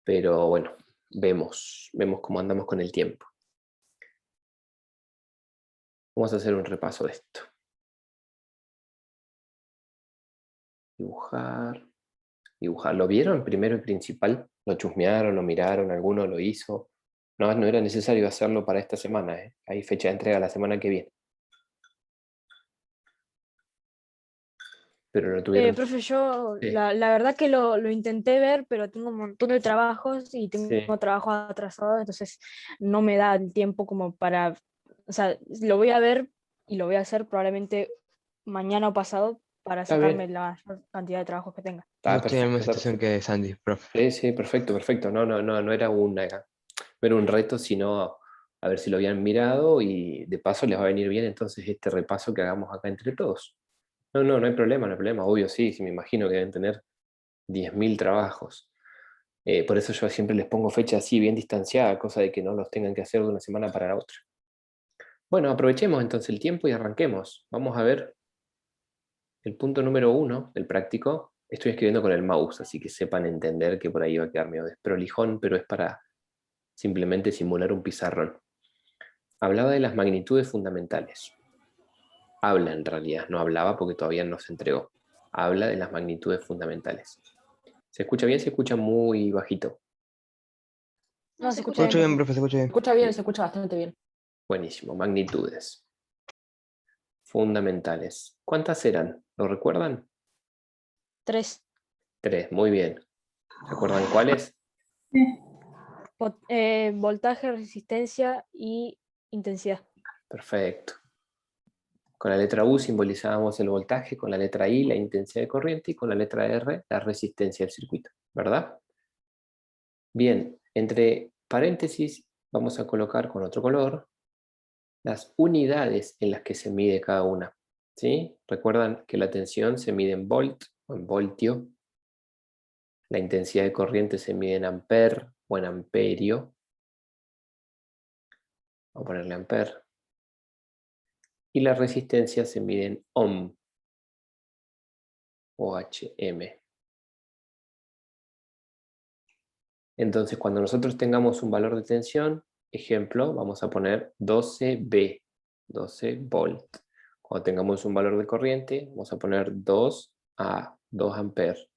pero bueno, vemos cómo andamos con el tiempo. Vamos a hacer un repaso de esto. Dibujar. ¿Lo vieron primero y principal? ¿Lo chusmearon, lo miraron, alguno lo hizo? No, no era necesario hacerlo para esta semana, ¿eh? Hay fecha de entrega la semana que viene. Pero lo tuvieron. Profe, yo Sí, la verdad que lo intenté ver, pero tengo un montón de trabajos y sí. tengo trabajos atrasados, entonces no me da el tiempo como para, o sea, lo voy a ver y lo voy a hacer probablemente mañana o pasado para Está sacarme bien. la mayor cantidad de trabajos que tenga. Yo Está estoy en la misma perfecto, está situación perfecto. que Sandy, profe. Sí, sí, perfecto, perfecto. No era no era un reto, sino a ver si lo habían mirado y de paso les va a venir bien entonces este repaso que hagamos acá entre todos. No hay problema, no hay problema. Obvio, sí me imagino que deben tener 10.000 trabajos. Por eso yo siempre les pongo fecha así, bien distanciada, cosa de que no los tengan que hacer de una semana para la otra. Bueno, aprovechemos entonces el tiempo y arranquemos. Vamos a ver el punto número 1 del práctico. Estoy escribiendo con el mouse, así que sepan entender que por ahí va a quedar medio desprolijón, pero es para simplemente simular un pizarrón. Hablaba de las magnitudes fundamentales. Habla en realidad, no hablaba porque todavía no se entregó. Habla de las magnitudes fundamentales. ¿Se escucha bien? Se escucha muy bajito. No, Se se escucha escucha Se bien, bien, escucha bien, profe, se escucha se bien. escucha bien, se escucha bastante bien. Buenísimo. Magnitudes fundamentales. ¿Cuántas eran? ¿Lo recuerdan? 3. 3. Muy bien. ¿Recuerdan cuáles? Voltaje, resistencia y intensidad. Perfecto. Con la letra U simbolizábamos el voltaje, con la letra I la intensidad de corriente y con la letra R la resistencia del circuito, ¿verdad? Bien, entre paréntesis vamos a colocar con otro color las unidades en las que se mide cada una. ¿Sí? Recuerdan que la tensión se mide en volt o en voltio, la intensidad de corriente se mide en amper o en amperio. Vamos a ponerle amper. Y la resistencia se mide en ohm o HM. Entonces, cuando nosotros tengamos un valor de tensión, ejemplo, vamos a poner 12V, 12 volt. Cuando tengamos un valor de corriente, vamos a poner 2A, 2 amperes.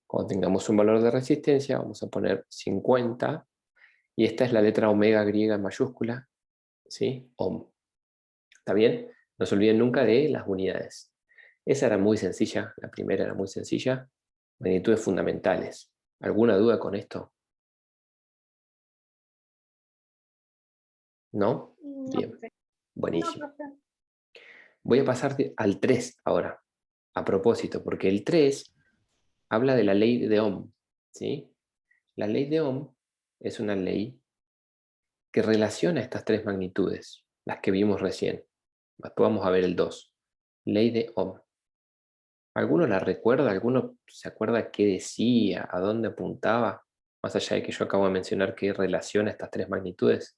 Cuando tengamos un valor de resistencia, vamos a poner 50. Y esta es la letra omega griega en mayúscula, ¿sí? Ohm. ¿Está bien? No se olviden nunca de las unidades. Esa era muy sencilla, la primera era muy sencilla. Magnitudes fundamentales. ¿Alguna duda con esto? ¿No? Bien, buenísimo. Voy a pasar al 3 ahora, a propósito, porque el 3 habla de la ley de Ohm, ¿sí? La ley de Ohm es una ley que relaciona estas tres magnitudes, las que vimos recién. Después vamos a ver el 2. Ley de Ohm. ¿Alguno la recuerda? ¿Alguno se acuerda qué decía? ¿A dónde apuntaba? Más allá de que yo acabo de mencionar que relaciona estas tres magnitudes.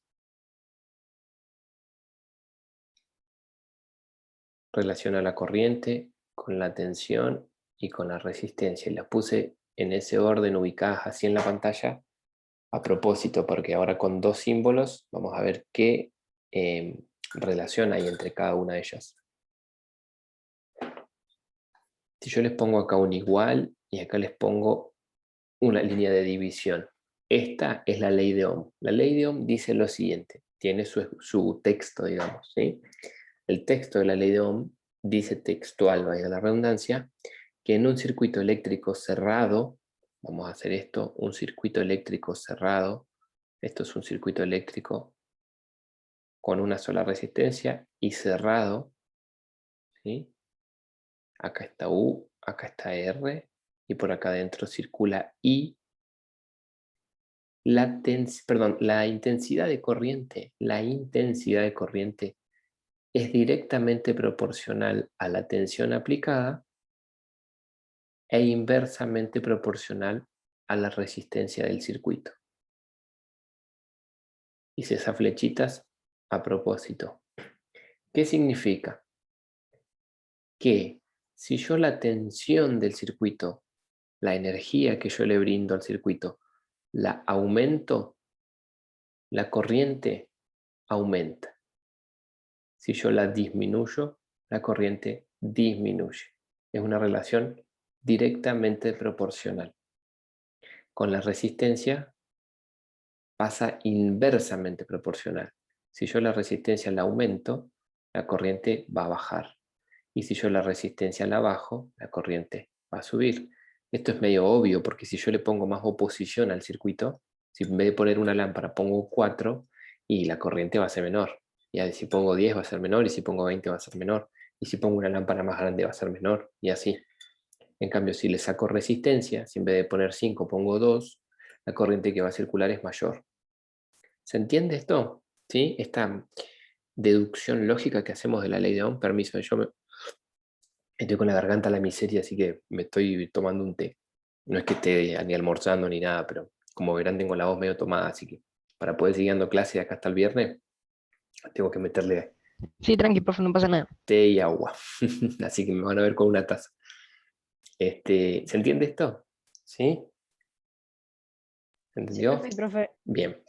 Relaciona la corriente con la tensión y con la resistencia. Y las puse en ese orden ubicadas así en la pantalla a propósito, porque ahora con dos símbolos vamos a ver qué relación hay entre cada una de ellas. Si yo les pongo acá un igual y acá les pongo una línea de división, esta es la ley de Ohm. La ley de Ohm dice lo siguiente, tiene su texto, digamos, ¿sí? El texto de la ley de Ohm dice textual, vaya la redundancia, que en un circuito eléctrico cerrado, vamos a hacer esto, un circuito eléctrico cerrado, esto es un circuito eléctrico con una sola resistencia y cerrado, ¿sí? Acá está U, acá está R, y por acá adentro circula I. La intensidad de corriente es directamente proporcional a la tensión aplicada e inversamente proporcional a la resistencia del circuito. Hice esas flechitas a propósito. ¿Qué significa? Que si yo la tensión del circuito, la energía que yo le brindo al circuito, la aumento, la corriente aumenta. Si yo la disminuyo, la corriente disminuye. Es una relación directamente proporcional. Con la resistencia pasa inversamente proporcional. Si yo la resistencia la aumento, la corriente va a bajar. Y si yo la resistencia la bajo, la corriente va a subir. Esto es medio obvio, porque si yo le pongo más oposición al circuito, si en vez de poner una lámpara pongo 4, y la corriente va a ser menor. Y si pongo 10 va a ser menor, y si pongo 20 va a ser menor. Y si pongo una lámpara más grande va a ser menor, y así. En cambio, si le saco resistencia, si en vez de poner 5 pongo 2, la corriente que va a circular es mayor. ¿Se entiende esto? ¿Sí? Esta deducción lógica que hacemos de la ley de Ohm. Permiso, estoy con la garganta a la miseria, así que me estoy tomando un té. No es que esté ni almorzando ni nada, pero como verán tengo la voz medio tomada, así que para poder seguir dando clase de acá hasta el viernes, tengo que meterle Sí, tranqui, profe, no pasa nada. té y agua. Así que me van a ver con una taza. ¿Se entiende esto? ¿Sí? ¿Se entendió? Sí, profe. Bien.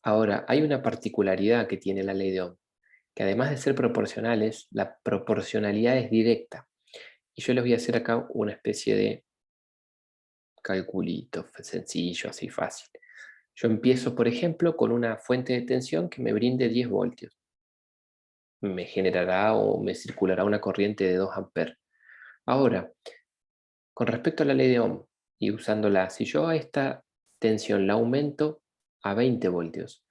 Ahora, hay una particularidad que tiene la ley de Ohm, que además de ser proporcionales, la proporcionalidad es directa. Y yo les voy a hacer acá una especie de calculito sencillo, así fácil. Yo empiezo, por ejemplo, con una fuente de tensión que me brinde 10 voltios. Me generará o me circulará una corriente de 2 amperes. Ahora, con respecto a la ley de Ohm y usándola, si yo a esta tensión la aumento a 20 voltios,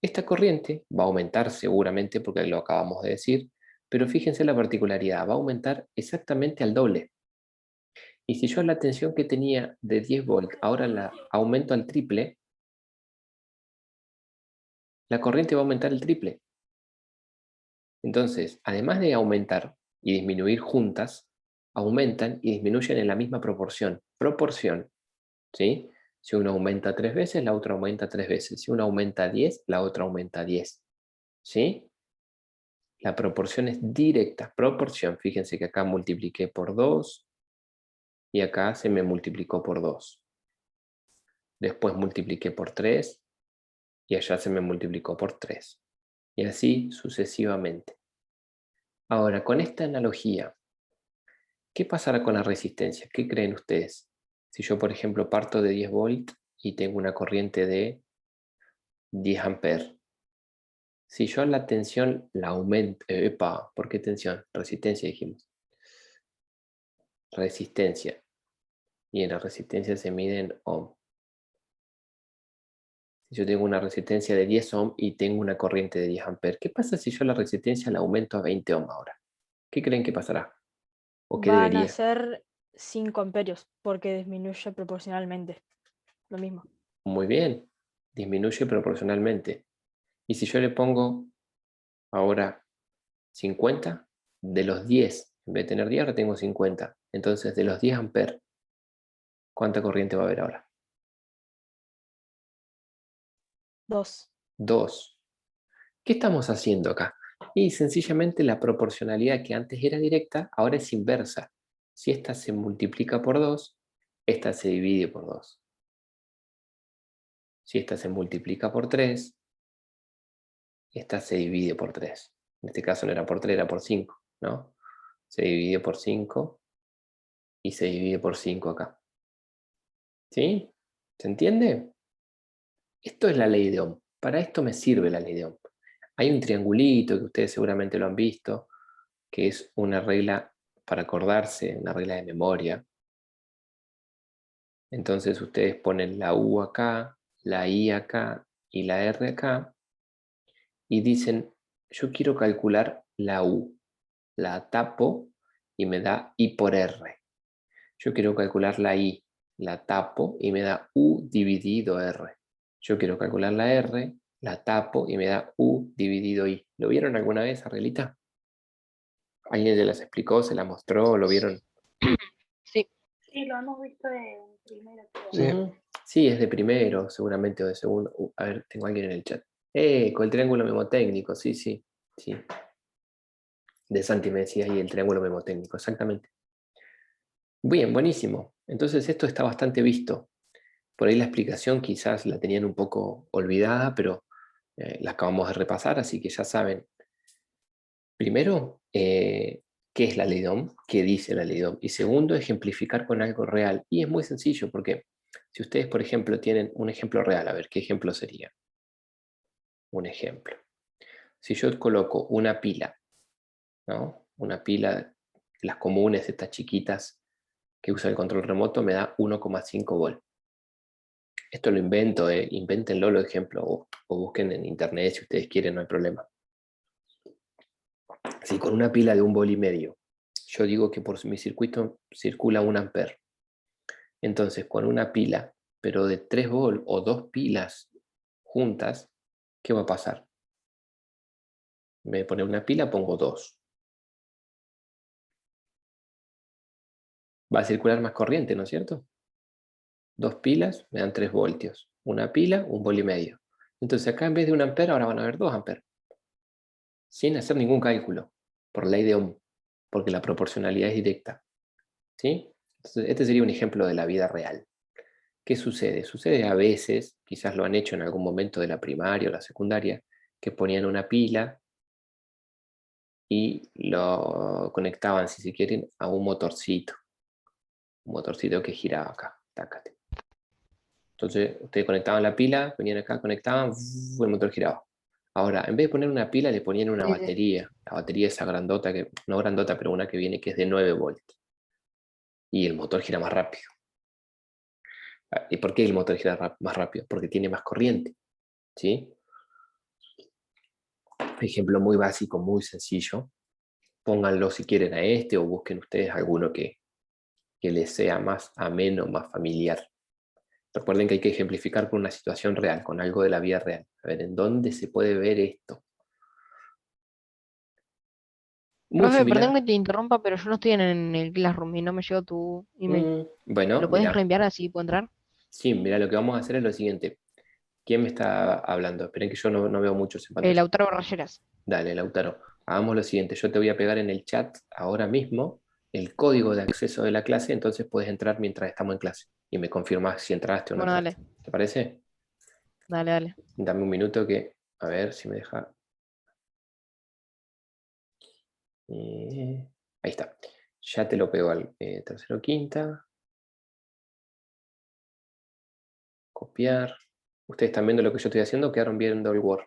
esta corriente va a aumentar seguramente porque lo acabamos de decir, pero fíjense la particularidad, va a aumentar exactamente al doble. Y si yo la tensión que tenía de 10 volts ahora la aumento al triple, la corriente va a aumentar el triple. Entonces, además de aumentar y disminuir juntas, aumentan y disminuyen en la misma proporción. Proporción, ¿sí? Si uno aumenta 3 veces, la otra aumenta 3 veces. Si uno aumenta 10, la otra aumenta 10. ¿Sí? La proporción es directa. Proporción, fíjense que acá multipliqué por 2 y acá se me multiplicó por 2. Después multipliqué por 3 y allá se me multiplicó por 3. Y así sucesivamente. Ahora, con esta analogía, ¿qué pasará con la resistencia? ¿Qué creen ustedes? Si yo, por ejemplo, parto de 10 volts y tengo una corriente de 10 amperes. Si yo la tensión la aumento, ¿por qué tensión? Resistencia dijimos. Resistencia. Y en la resistencia se mide en ohm. Si yo tengo una resistencia de 10 ohm y tengo una corriente de 10 amperes, ¿qué pasa si yo la resistencia la aumento a 20 ohm ahora? ¿Qué creen que pasará? ¿O qué Van a debería? ser 5 amperios porque disminuye proporcionalmente. Lo mismo. Muy bien, disminuye proporcionalmente. Y si yo le pongo ahora 50, de los 10, en vez de tener 10, ahora tengo 50. Entonces, de los 10 amperes, ¿cuánta corriente va a haber ahora? 2. 2. ¿Qué estamos haciendo acá? Y sencillamente la proporcionalidad que antes era directa, ahora es inversa. Si esta se multiplica por 2, esta se divide por 2. Si esta se multiplica por 3, esta se divide por 3. En este caso no era por 3, era por 5, ¿no? Se divide por 5 y se divide por 5 acá. ¿Sí? ¿Se entiende? Esto es la ley de Ohm. Para esto me sirve la ley de Ohm. Hay un triangulito que ustedes seguramente lo han visto, que es una regla para acordarse, una regla de memoria. Entonces ustedes ponen la U acá, la I acá y la R acá y dicen, yo quiero calcular la U. La tapo y me da I por R. Yo quiero calcular la I, la tapo y me da U dividido R. Yo quiero calcular la R, la tapo y me da U dividido I. ¿Lo vieron alguna vez, Arreglita? ¿Alguien se las explicó, se las mostró, lo vieron? Sí. Sí, lo hemos visto en primero. Sí. Sí, es de primero, seguramente, o de segundo. A ver, tengo a alguien en el chat. Con el triángulo memotécnico, sí, sí, sí. De Santi me decía ahí el triángulo memotécnico, exactamente. Bien, buenísimo. Entonces esto está bastante visto. Por ahí la explicación quizás la tenían un poco olvidada, pero la acabamos de repasar, así que ya saben. Primero, ¿qué es la ley de Ohm? ¿Qué dice la ley de Ohm? Y segundo, ejemplificar con algo real. Y es muy sencillo, porque si ustedes, por ejemplo, tienen un ejemplo real, a ver, ¿qué ejemplo sería? Un ejemplo. Si yo coloco una pila, ¿no? Una pila, las comunes, estas chiquitas que usa el control remoto, me da 1,5 volt. Esto lo invento, invéntenlo los ejemplos o busquen en internet si ustedes quieren, no hay problema. Si con una pila de 1,5 volt yo digo que por mi circuito circula 1 ampere, entonces con una pila, pero de 3 volt o 2 pilas juntas, ¿qué va a pasar? En vez de poner una pila, pongo 2. Va a circular más corriente, ¿no es cierto? 2 pilas me dan 3 voltios. Una pila, 1,5 volt. Entonces acá en vez de 1 ampere, ahora van a haber 2 amperes. Sin hacer ningún cálculo, por ley de Ohm, porque la proporcionalidad es directa. ¿Sí? Entonces, este sería un ejemplo de la vida real. ¿Qué sucede? Sucede a veces, quizás lo han hecho en algún momento de la primaria o la secundaria, que ponían una pila y lo conectaban, si se quieren, a un motorcito que giraba acá. Tácate. Entonces, ustedes conectaban la pila, venían acá, conectaban, el motor giraba. Ahora, en vez de poner una pila, le ponían una Sí, sí. batería. La batería esa grandota, no grandota, pero una que viene que es de 9 volts. Y el motor gira más rápido. ¿Y por qué el motor gira más rápido? Porque tiene más corriente. ¿Sí? Ejemplo muy básico, muy sencillo. Pónganlo si quieren a este o busquen ustedes alguno que les sea más ameno, más familiar. Recuerden que hay que ejemplificar con una situación real, con algo de la vida real. A ver, ¿en dónde se puede ver esto? Muy Profe, perdón similar. que te interrumpa, pero yo no estoy en el Classroom y no me llegó tu email. Bueno, ¿Lo puedes mira, reenviar así puedo entrar? sí, mira, lo que vamos a hacer es lo siguiente. ¿Quién me está hablando? Esperen que yo no veo muchos en pantalla. Lautaro Barreras. Dale, Lautaro. Hagamos lo siguiente. Yo te voy a pegar en el chat ahora mismo el código de acceso de la clase, entonces puedes entrar mientras estamos en clase y me confirmas si entraste o no Bueno, entraste. dale, ¿Te parece? dale, dale. Dame un minuto que, a ver si me deja. Ahí está. Ya te lo pego al tercero quinta. Copiar. Ustedes están viendo lo que yo estoy haciendo, quedaron viendo el Word.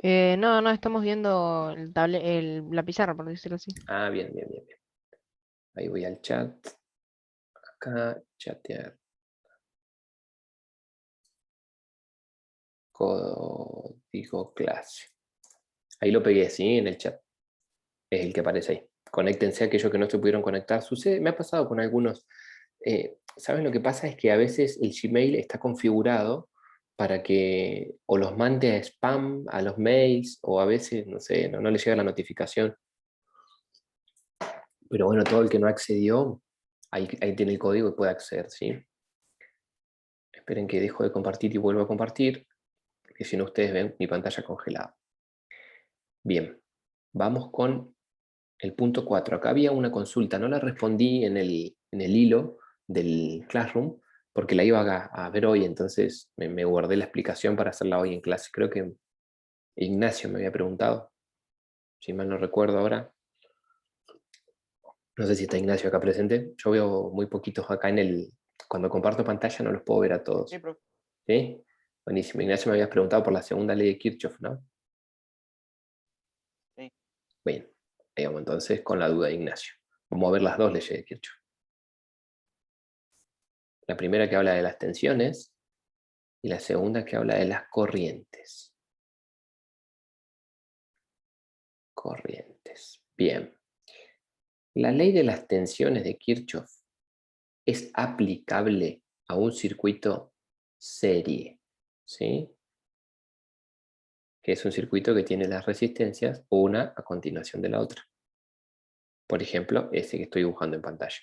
No, no, estamos viendo la pizarra, por decirlo así. Ah, bien, bien, bien, bien. Ahí voy al chat. Acá, chatear. Código clase. Ahí lo pegué, ¿sí? En el chat. Es el que aparece ahí. Conéctense a aquellos que no se pudieron conectar. Sucede, me ha pasado con algunos. ¿Saben lo que pasa? Es que a veces el Gmail está configurado para que o los mande a spam, a los mails, o a veces, no sé, no le llega la notificación. Pero bueno, todo el que no accedió, ahí tiene el código y puede acceder, ¿sí? Esperen que dejo de compartir y vuelvo a compartir, porque si no ustedes ven mi pantalla congelada. Bien, vamos con el punto 4. Acá había una consulta, no la respondí en el hilo del Classroom, porque la iba a ver hoy, entonces me guardé la explicación para hacerla hoy en clase. Creo que Ignacio me había preguntado, si mal no recuerdo ahora. No sé si está Ignacio acá presente. Yo veo muy poquitos acá cuando comparto pantalla no los puedo ver a todos. Sí, profe. ¿Sí? Buenísimo. Ignacio me habías preguntado por la segunda ley de Kirchhoff, ¿no? Sí. Bien, ahí vamos entonces con la duda de Ignacio. Vamos a ver las dos leyes de Kirchhoff. La primera que habla de las tensiones y la segunda que habla de las corrientes. Corrientes. Bien. La ley de las tensiones de Kirchhoff es aplicable a un circuito serie, ¿sí? Que es un circuito que tiene las resistencias una a continuación de la otra. Por ejemplo, ese que estoy dibujando en pantalla.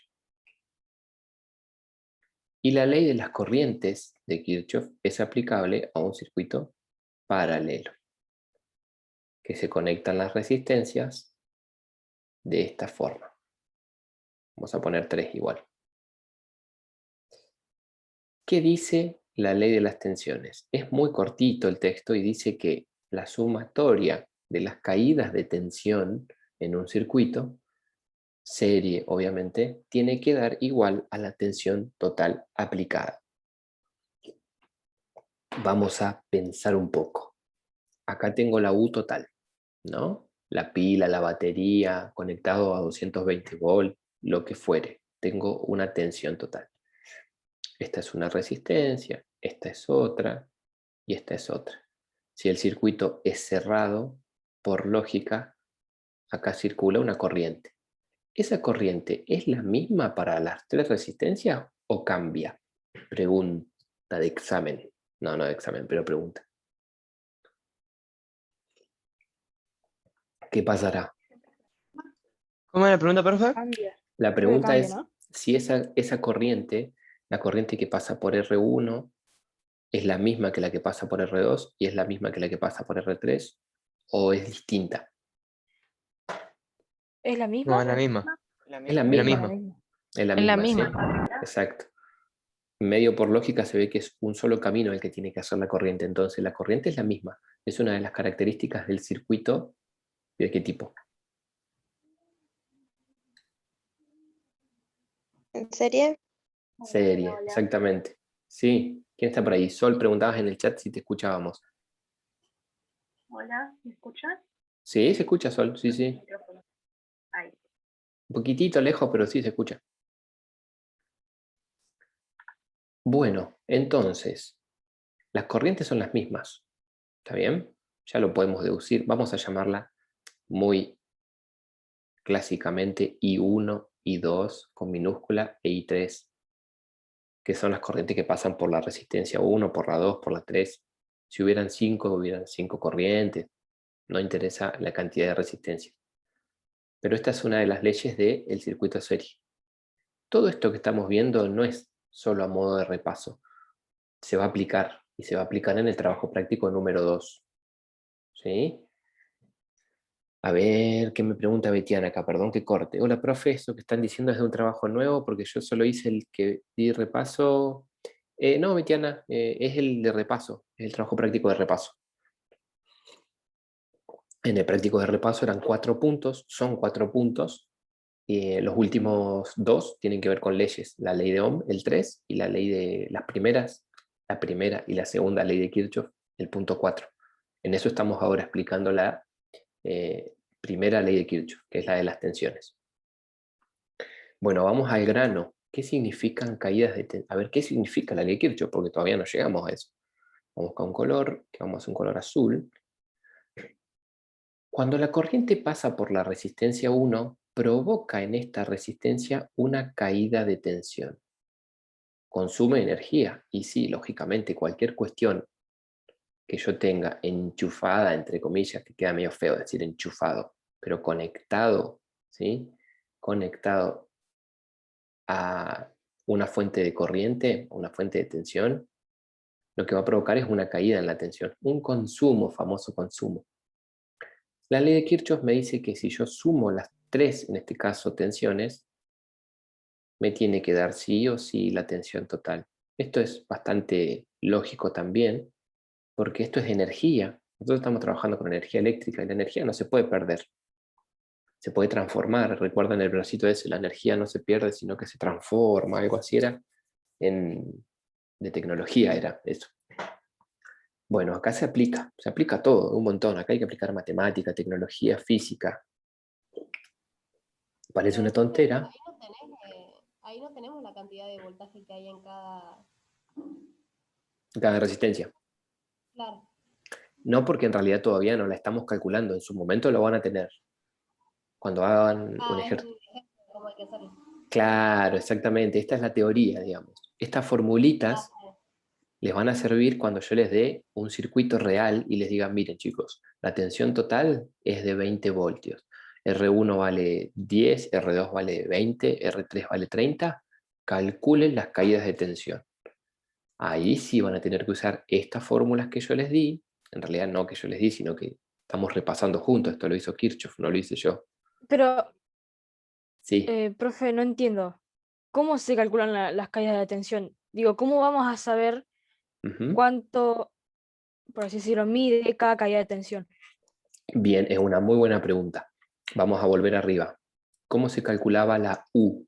Y la ley de las corrientes de Kirchhoff es aplicable a un circuito paralelo, que se conectan las resistencias de esta forma. Vamos a poner 3 igual. ¿Qué dice la ley de las tensiones? Es muy cortito el texto y dice que la sumatoria de las caídas de tensión en un circuito, serie obviamente, tiene que dar igual a la tensión total aplicada. Vamos a pensar un poco. Acá tengo la U total, ¿no? La pila, la batería, conectado a 220 volts, lo que fuere. Tengo una tensión total. Esta es una resistencia, esta es otra y esta es otra. Si el circuito es cerrado, por lógica, acá circula una corriente. ¿Esa corriente es la misma para las tres resistencias o cambia? Pregunta de examen. No de examen, pero pregunta. ¿Qué pasará? ¿Cómo es la pregunta, profe? Cambia. La Creo que pregunta cambia, es ¿no? si esa corriente, la corriente que pasa por R1, es la misma que la que pasa por R2 y es la misma que la que pasa por R3 o es distinta. ¿Es la No, misma? es la misma. Es la Es la misma. misma. La misma. Es la Es la misma, sí. misma. Exacto. Medio por lógica se ve que es un solo camino el que tiene que hacer la corriente. Entonces la corriente es la misma. Es una de las características del circuito. ¿De qué tipo? ¿En serie? Serie, Hola. exactamente. Sí. ¿Quién está por ahí? Sol, preguntabas en el chat si te escuchábamos. Hola, ¿me escuchas? Sí, se escucha, Sol. Sí, sí. Micrófono. Ahí. Un poquitito lejos, pero sí se escucha. Bueno, entonces, las corrientes son las mismas. ¿Está bien? Ya lo podemos deducir. Vamos a llamarla muy clásicamente I1, I2 con minúscula e I3, que son las corrientes que pasan por la resistencia 1, por la 2, por la 3. Si hubieran 5 corrientes. No interesa la cantidad de resistencia. Pero esta es una de las leyes del circuito serie. Todo esto que estamos viendo no es solo a modo de repaso. Se va a aplicar y se va a aplicar en el trabajo práctico número 2. ¿Sí? A ver, ¿qué me pregunta Betiana acá? Perdón que corte. Hola, profe, ¿eso que están diciendo es de un trabajo nuevo? Porque yo solo hice el que di repaso. No, Betiana, es el de repaso, es el trabajo práctico de repaso. En el práctico de repaso eran 4 puntos, son 4 puntos. Los últimos 2 tienen que ver con leyes, la ley de Ohm, el 3, y la ley de las primeras, la primera y la segunda ley de Kirchhoff, el punto 4. En eso estamos ahora explicando la primera ley de Kirchhoff, que es la de las tensiones. Bueno, vamos al grano. ¿Qué significan caídas de tensión? A ver, ¿qué significa la ley de Kirchhoff? Porque todavía no llegamos a eso. Vamos a buscar un color, que vamos a hacer un color azul. Cuando la corriente pasa por la resistencia 1, provoca en esta resistencia una caída de tensión. Consume energía. Y sí, lógicamente, cualquier cuestión que yo tenga enchufada, entre comillas, que queda medio feo decir enchufado, pero conectado, ¿sí? Conectado a una fuente de corriente, una fuente de tensión, lo que va a provocar es una caída en la tensión, un consumo, famoso consumo. La ley de Kirchhoff me dice que si yo sumo las 3, en este caso, tensiones, me tiene que dar sí o sí la tensión total. Esto es bastante lógico también, porque esto es energía. Nosotros estamos trabajando con energía eléctrica y la energía no se puede perder. Se puede transformar. Recuerdan el bracito ese, la energía no se pierde, sino que se transforma, algo así era. De tecnología era eso. Bueno, acá se aplica todo, un montón. Acá hay que aplicar matemática, tecnología, física. Parece una tontera. Ahí no tenemos la cantidad de voltaje que hay en cada... Cada resistencia. Claro. No, porque en realidad todavía no la estamos calculando. En su momento lo van a tener. Cuando hagan un ejercicio. ¿Cómo hay que hacerlo? Claro, exactamente. Esta es la teoría, digamos. Estas formulitas les van a servir cuando yo les dé un circuito real y les diga, miren chicos, la tensión total es de 20 voltios. R1 vale 10, R2 vale 20, R3 vale 30. Calculen las caídas de tensión. Ahí sí van a tener que usar estas fórmulas que yo les di. En realidad no que yo les di, sino que estamos repasando juntos. Esto lo hizo Kirchhoff, no lo hice yo. Pero, Sí. profe, no entiendo. ¿Cómo se calculan las caídas de tensión? Digo, ¿cómo vamos a saber Ujú. cuánto, por así decirlo, mide cada caída de tensión? Bien, es una muy buena pregunta. Vamos a volver arriba. ¿Cómo se calculaba la U?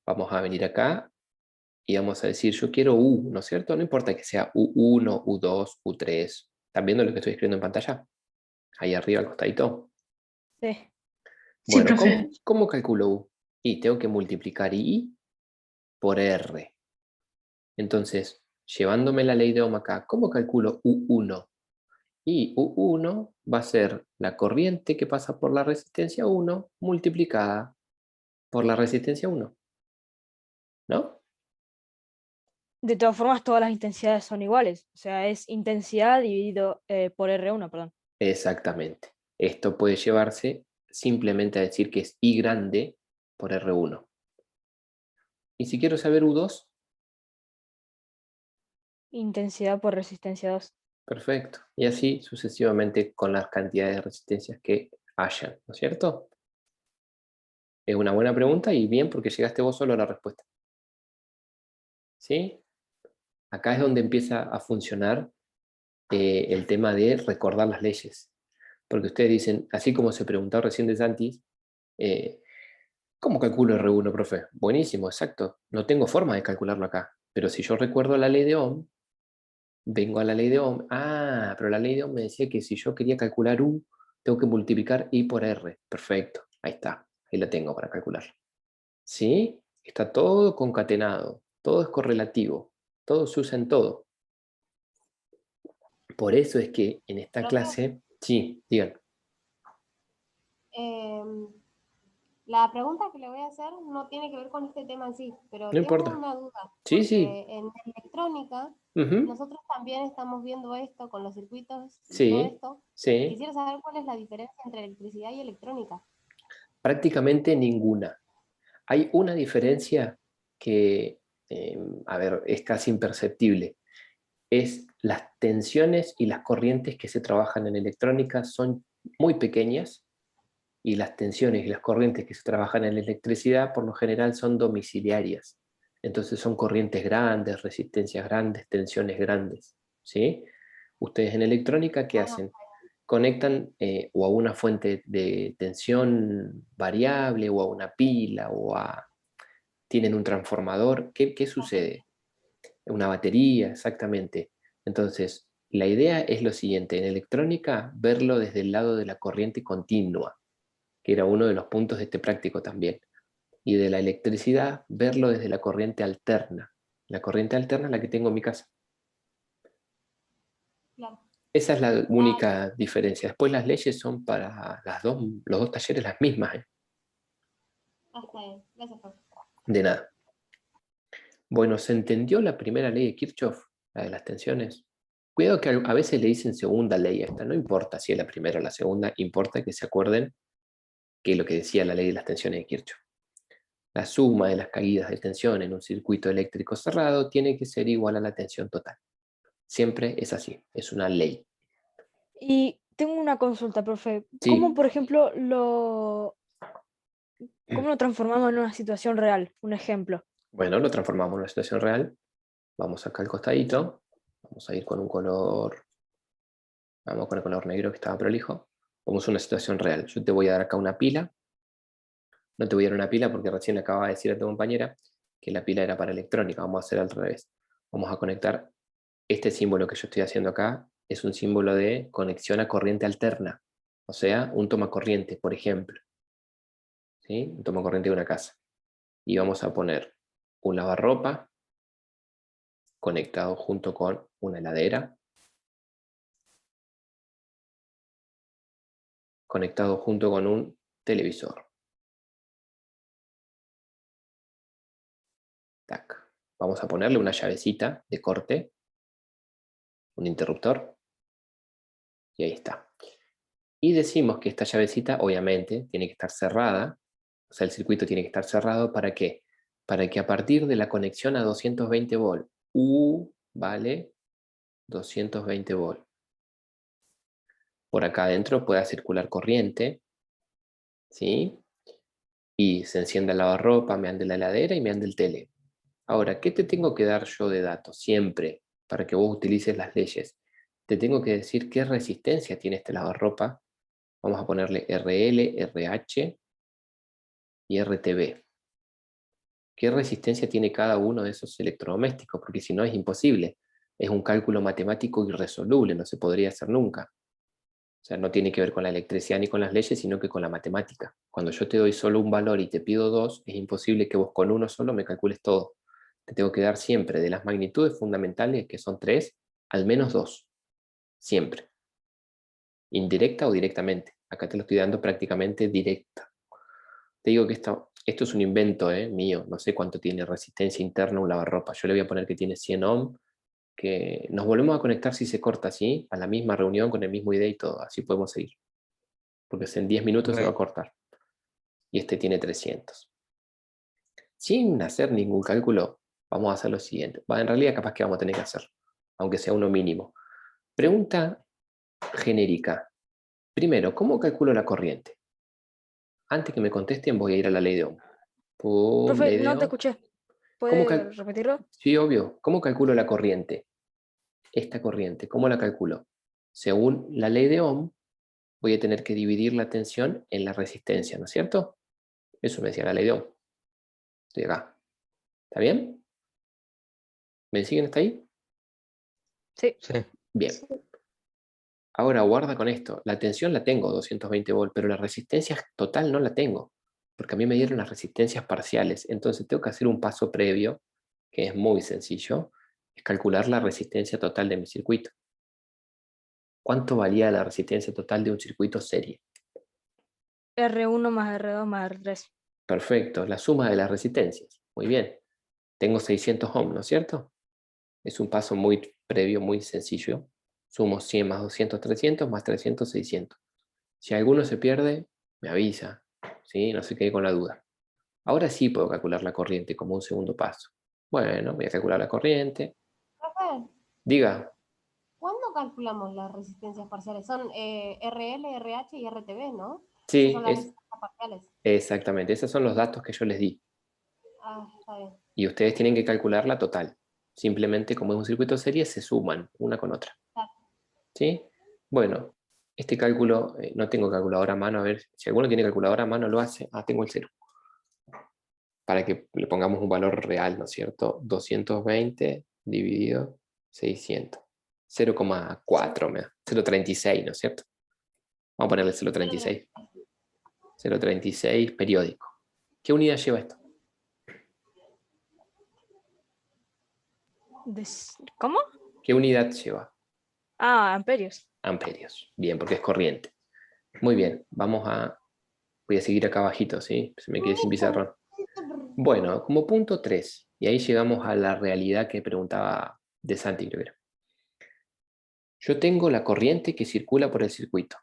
Vamos a venir acá y vamos a decir, yo quiero U, ¿no es cierto? No importa que sea U1, U2, U3. ¿Están viendo lo que estoy escribiendo en pantalla? Ahí arriba al costadito. Sí. Sí, Bueno, profe. ¿cómo calculo U? Y tengo que multiplicar I por R. Entonces, llevándome la ley de Ohm acá, ¿cómo calculo U1? Y U1 va a ser la corriente que pasa por la resistencia 1 multiplicada por la resistencia 1, ¿no? De todas formas, todas las intensidades son iguales. O sea, es intensidad dividido por R1, perdón. Exactamente. Esto puede llevarse simplemente a decir que es I grande por R1. Y si quiero saber U2, Intensidad por resistencia 2. perfecto. Y así sucesivamente con las cantidades de resistencias que hayan, ¿no es cierto? Es una buena pregunta y bien porque llegaste vos solo a la respuesta. ¿Sí? Acá es donde empieza a funcionar el tema de recordar las leyes. Porque ustedes dicen, así como se preguntó recién de Santis, ¿cómo calculo R1, profe? Buenísimo, exacto. No tengo forma de calcularlo acá. Pero si yo recuerdo la ley de Ohm, vengo a la ley de Ohm. Ah, pero la ley de Ohm me decía que si yo quería calcular U, tengo que multiplicar I por R. Perfecto, ahí está. Ahí la tengo para calcular. ¿Sí? Está todo concatenado. Todo es correlativo. Todo se usa en todo. Por eso es que en esta Profe, clase, sí, digan, em, la pregunta que le voy a hacer no tiene que ver con este tema en sí, pero no tengo importa. una duda, Sí, sí. porque en electrónica Ujú. nosotros también estamos viendo esto con los circuitos y todo Sí, esto. Y sí. quisiera saber cuál es la diferencia entre electricidad y electrónica. Prácticamente ninguna. Hay una diferencia que, a ver, es casi imperceptible. Es las tensiones y las corrientes que se trabajan en electrónica son muy pequeñas y las tensiones y las corrientes que se trabajan en electricidad por lo general son domiciliarias. Entonces son corrientes grandes, resistencias grandes, tensiones grandes. ¿Sí? Ustedes en electrónica, ¿qué Ah, hacen? Conectan o a una fuente de tensión variable o a una pila tienen un transformador. ¿Qué sucede? Una batería, exactamente. Entonces, la idea es lo siguiente, en electrónica, verlo desde el lado de la corriente continua, que era uno de los puntos de este práctico también. Y de la electricidad, verlo desde la corriente alterna. La corriente alterna es la que tengo en mi casa. claro. Esa es la Ah, única diferencia. Después las leyes son para los dos talleres las mismas, ¿eh? está bien. Gracias, profe. De nada. Bueno, ¿se entendió la primera ley de Kirchhoff, la de las tensiones? Cuidado que a veces le dicen segunda ley a esta, no importa si es la primera o la segunda, importa que se acuerden que es lo que decía la ley de las tensiones de Kirchhoff. La suma de las caídas de tensión en un circuito eléctrico cerrado tiene que ser igual a la tensión total. Siempre es así, es una ley. Y tengo una consulta, profe. ¿Cómo, Sí, por ejemplo, cómo lo transformamos en una situación real? Un ejemplo. bueno, lo transformamos en una situación real. Vamos acá al costadito, vamos a ir con un color, vamos con el color negro que estaba prolijo. Vamos a una situación real. Yo te voy a dar acá una pila. No te voy a dar una pila porque recién acaba de decir a tu compañera que la pila era para electrónica. Vamos a hacer al revés. Vamos a conectar este símbolo que yo estoy haciendo acá. Es un símbolo de conexión a corriente alterna. O sea, un tomacorriente, por ejemplo. ¿Sí? Un tomacorriente de una casa. Y vamos a poner un lavarropa conectado junto con una heladera, conectado junto con un televisor. Tac. Vamos a ponerle una llavecita de corte, un interruptor, y ahí está. Y decimos que esta llavecita, obviamente, tiene que estar cerrada, o sea, el circuito tiene que estar cerrado, ¿para qué? Para que a partir de la conexión a 220 volt, U vale 220 volt. Por acá adentro pueda circular corriente, ¿sí? Y se encienda el lavarropa, me ande la heladera y me ande el tele. Ahora, ¿qué te tengo que dar yo de datos siempre para que vos utilices las leyes? Te tengo que decir qué resistencia tiene este lavarropa. Vamos a ponerle RL, RH y RTB. ¿Qué resistencia tiene cada uno de esos electrodomésticos? Porque si no es imposible. Es un cálculo matemático irresoluble, no se podría hacer nunca. O sea, no tiene que ver con la electricidad ni con las leyes, sino que con la matemática. Cuando yo te doy solo un valor y te pido 2, es imposible que vos con uno solo me calcules todo. Te tengo que dar siempre de las magnitudes fundamentales, que son 3, al menos 2. Siempre. Indirecta o directamente. Acá te lo estoy dando prácticamente directa. Te digo que esto es un invento mío. No sé cuánto tiene resistencia interna un lavarropa. Yo le voy a poner que tiene 100 ohm, que nos volvemos a conectar si se corta así, a la misma reunión con el mismo ID y todo. Así podemos seguir. Porque en 10 minutos se va a Ok. cortar. Y este tiene 300. Sin hacer ningún cálculo, vamos a hacer lo siguiente. En realidad capaz que vamos a tener que hacer, aunque sea uno mínimo. Pregunta genérica. Primero, ¿cómo calculo la corriente? Antes que me contesten voy a ir a la ley de Ohm. Pum, Profe, ley de no te Ohm. escuché. ¿Cómo ¿Puede repetirlo? Sí, obvio. ¿Cómo calculo la corriente? Esta corriente, ¿cómo la calculo? Según la ley de Ohm, voy a tener que dividir la tensión en la resistencia, ¿no es cierto? Eso me decía la ley de Ohm. Estoy acá. ¿Está bien? ¿Me siguen hasta ahí? Sí. Sí. Bien. Ahora guarda con esto. La tensión la tengo, 220 volts, pero la resistencia total no la tengo, porque a mí me dieron las resistencias parciales. Entonces tengo que hacer un paso previo, que es muy sencillo, es calcular la resistencia total de mi circuito. ¿Cuánto valía la resistencia total de un circuito serie? R1 más R2 más R3. Perfecto, la suma de las resistencias. Muy bien. Tengo 600 ohms, ¿no es cierto? Es un paso muy previo, muy sencillo. Sumo 100 más 200, 300, más 300, 600. Si alguno se pierde, me avisa, ¿sí? No se quede con la duda. Ahora sí puedo calcular la corriente como un segundo paso. Bueno, voy a calcular la corriente. Profe, Diga, ¿cuándo calculamos las resistencias parciales? Son RL, RH y RTB, ¿no? Esas sí, son las resistencias parciales. exactamente, esos son los datos que yo les di. Ah, está bien. Y ustedes tienen que calcular la total. Simplemente, como es un circuito serie, se suman una con otra. Claro. ¿Sí? Bueno, este cálculo, no tengo calculadora a mano, a ver, si alguno tiene calculadora a mano lo hace. Ah, tengo el cero. Para que le pongamos un valor real, ¿no es cierto? 220 dividido 600. 0,4 me da. 0,36, ¿no es cierto? Vamos a ponerle 0,36. 0,36 periódico. ¿Qué unidad lleva esto? ¿Cómo? ¿Qué unidad lleva? Ah, amperios. Amperios. Bien, porque es corriente. Muy bien, voy a seguir acá abajito, ¿sí? Se me quedé sin pizarrón. Bueno, como punto 3, y ahí llegamos a la realidad que preguntaba de Santi, creo que era. Yo tengo la corriente que circula por el circuito.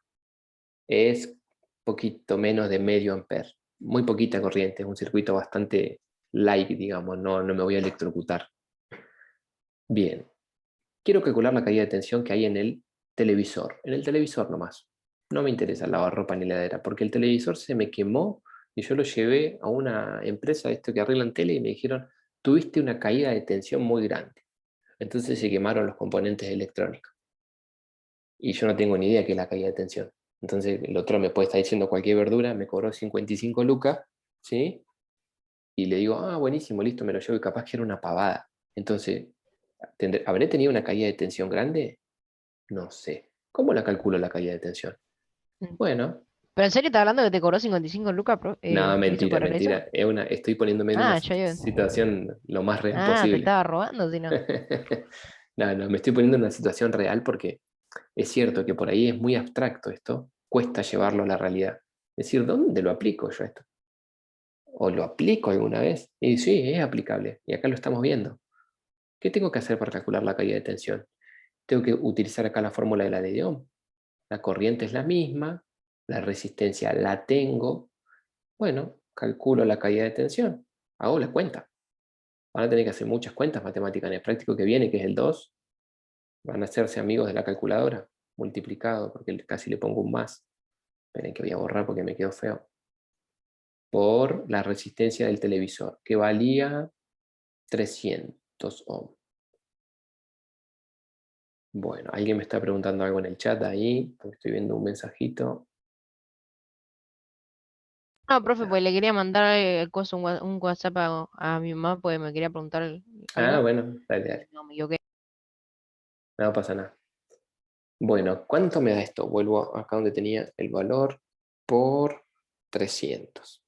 Es poquito menos de medio ampere. Muy poquita corriente, es un circuito bastante light, digamos, no me voy a electrocutar. Bien, quiero calcular la caída de tensión que hay en el televisor. En el televisor nomás. No me interesa el lavarropa ni la heladera, porque el televisor se me quemó y yo lo llevé a una empresa de esto que arreglan tele y me dijeron, tuviste una caída de tensión muy grande. Entonces se quemaron los componentes electrónicos. Y yo no tengo ni idea qué es la caída de tensión. Entonces el otro me puede estar diciendo cualquier verdura, me cobró 55 lucas, ¿sí? Y le digo, ah, buenísimo, listo, me lo llevo y capaz que era una pavada. Entonces, ¿habré tenido una caída de tensión grande? No sé. ¿Cómo la calculo la caída de tensión? Mm. Bueno, ¿Pero en serio estás hablando que te cobró 55 lucas, nada, te quiso mentira, cobrar eso? mentira. Estoy poniéndome en una Ah, yo digo. situación lo más real Ah, te posible. estaba robando, si no. No, me estoy poniendo en una situación real porque es cierto que por ahí es muy abstracto esto, cuesta llevarlo a la realidad. Es decir, ¿dónde lo aplico yo esto? ¿O lo aplico alguna vez? Y sí, es aplicable, y acá lo estamos viendo. ¿Qué tengo que hacer para calcular la caída de tensión? Tengo que utilizar acá la fórmula de la ley de Ohm. La corriente es la misma, la resistencia la tengo. Bueno, calculo la caída de tensión, hago la cuenta. Van a tener que hacer muchas cuentas matemáticas en el práctico que viene, que es el 2. Van a hacerse amigos de la calculadora, multiplicado, porque casi le pongo un más. Esperen que voy a borrar porque me quedó feo. Por la resistencia del televisor, que valía 300 ohm. Bueno, alguien me está preguntando algo en el chat ahí, porque estoy viendo un mensajito. No, profe, pues le quería mandar un WhatsApp a mi mamá, pues me quería preguntar Ah, algo. bueno, dale, dale. No, me equivoqué. No pasa nada. Bueno, ¿cuánto me da esto? Vuelvo acá donde tenía el valor por 300.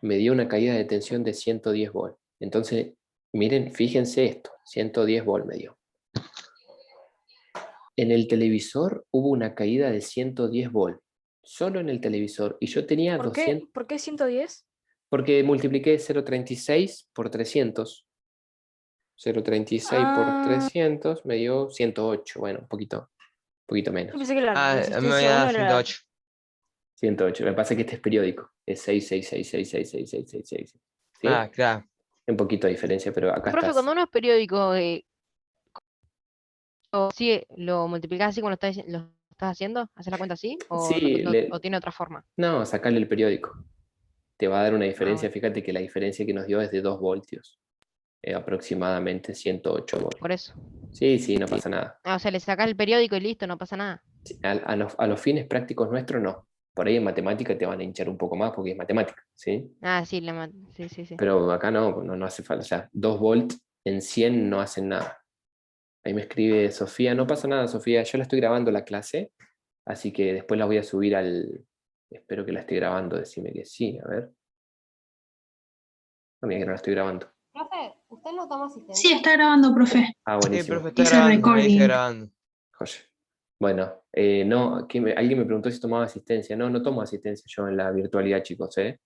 Me dio una caída de tensión de 110 volts. Entonces, miren, fíjense esto, 110 volts me dio. En el televisor hubo una caída de 110 volts, solo en el televisor, y yo tenía ¿Por 200, qué? ¿Por qué 110? porque multipliqué 0,36 por 300. 0,36 por Ah, 300 me dio 108, bueno, un poquito yo menos. pensé que la Ah, a mí me resistencia da 1 era... 108. 108, me pasa que este es periódico, es 666666666. ¿Sí? Ah, claro. Un poquito de diferencia, pero acá Profe, estás. cuando uno es periódico, ¿sí lo multiplicás así cuando lo estás haciendo? ¿Haces la cuenta así? ¿O, Sí, o tiene otra forma? no, sacarle el periódico. Te va a dar una Ah, diferencia, bueno, fíjate que la diferencia que nos dio es de 2 voltios, aproximadamente 108 volts. por eso. Sí, sí, no pasa nada. Ah, o sea, le sacás el periódico y listo, no pasa nada. Sí, a los fines prácticos nuestros no. Por ahí en matemática te van a hinchar un poco más porque es matemática, ¿sí? Ah, sí, sí, sí, sí. Pero acá no hace falta. O sea, 2 volts en 100 no hacen nada. Ahí me escribe Sofía, no pasa nada, Sofía, yo la estoy grabando la clase, así que después la voy a subir al... Espero que la esté grabando, decime que sí, a ver. No, mira que no la estoy grabando. Profe, ¿usted no toma asistencia? Sí, está grabando, profe. Ah, Sí, buenísimo. profe, está Dice grabando. Ahí está recording. grabando. Joya. Bueno, no, alguien me preguntó si tomaba asistencia. No, no tomo asistencia yo en la virtualidad, chicos, ¿eh?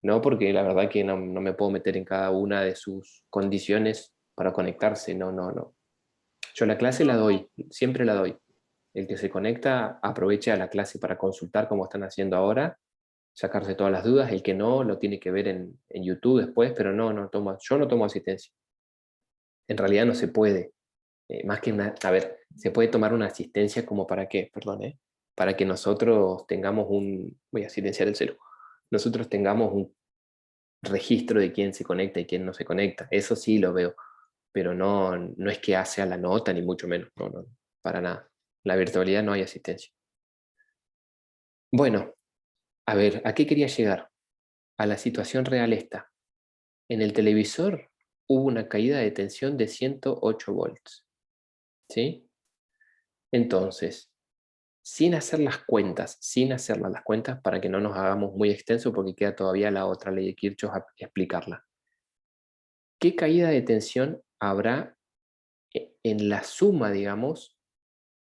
No, porque la verdad que no me puedo meter en cada una de sus condiciones para conectarse. No. Yo la clase la doy, siempre la doy. El que se conecta aprovecha la clase para consultar como están haciendo ahora, sacarse todas las dudas. El que no, lo tiene que ver en YouTube después, pero yo no tomo asistencia. En realidad no se puede. Más que una, a ver, se puede tomar una asistencia como para qué, perdón, para que nosotros tengamos voy a silenciar el celu, nosotros tengamos un registro de quién se conecta y quién no se conecta. Eso sí lo veo, pero no es que hace a la nota, ni mucho menos, no, para nada. En la virtualidad no hay asistencia. Bueno, a ver, ¿a qué quería llegar? A la situación real esta. En el televisor hubo una caída de tensión de 108 volts. ¿Sí? Entonces, sin hacer las cuentas, las cuentas para que no nos hagamos muy extenso porque queda todavía la otra ley de Kirchhoff a explicarla. ¿Qué caída de tensión habrá en la suma, digamos,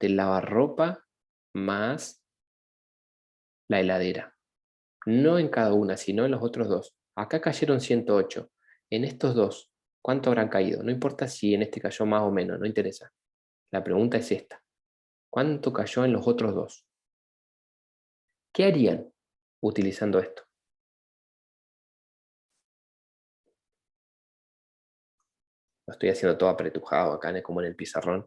del lavarropa más la heladera? No en cada una, sino en los otros dos. Acá cayeron 108. En estos dos, ¿cuánto habrán caído? No importa si en este cayó más o menos, no interesa. La pregunta es esta. ¿Cuánto cayó en los otros dos? ¿Qué harían utilizando esto? Lo estoy haciendo todo apretujado acá, como en el pizarrón.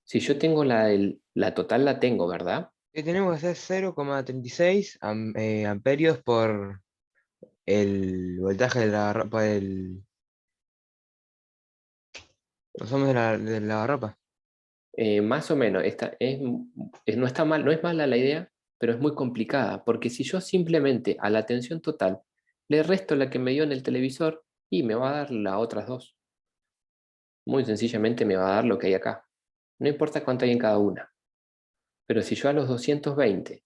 Si yo tengo la total, la tengo, ¿verdad? Tenemos que hacer 0,36 amperios por el voltaje de lavarropa los ohms de lavarropa. Más o menos. No está mal, no es mala la idea, pero es muy complicada, porque si yo simplemente a la tensión total le resto la que me dio en el televisor y me va a dar las otras dos. Muy sencillamente me va a dar lo que hay acá. No importa cuánto hay en cada una. Pero si yo a los 220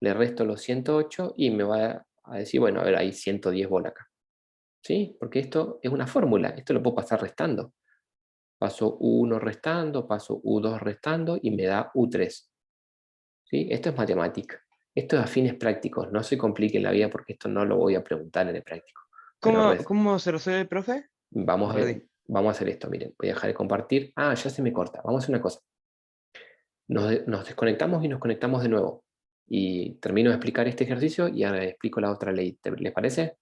le resto los 108 y me va a decir, bueno, a ver, hay 110 bolas acá. ¿Sí? Porque esto es una fórmula, esto lo puedo pasar restando. Paso U1 restando, paso U2 restando y me da U3. ¿Sí? Esto es matemática. Esto es a fines prácticos. No se compliquen la vida porque esto no lo voy a preguntar en el práctico. Pero ¿Cómo se resuelve, profe? vamos Perdí. a hacer esto. Miren, voy a dejar de compartir. Ah, ya se me corta. Vamos a hacer una cosa. Nos desconectamos y nos conectamos de nuevo. Y termino de explicar este ejercicio y ahora explico la otra ley. ¿Les parece?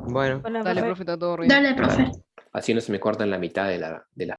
Bueno. Bueno, Dale, profe. profe, está todo bien. Dale, profe. Así no se me corta en la mitad de la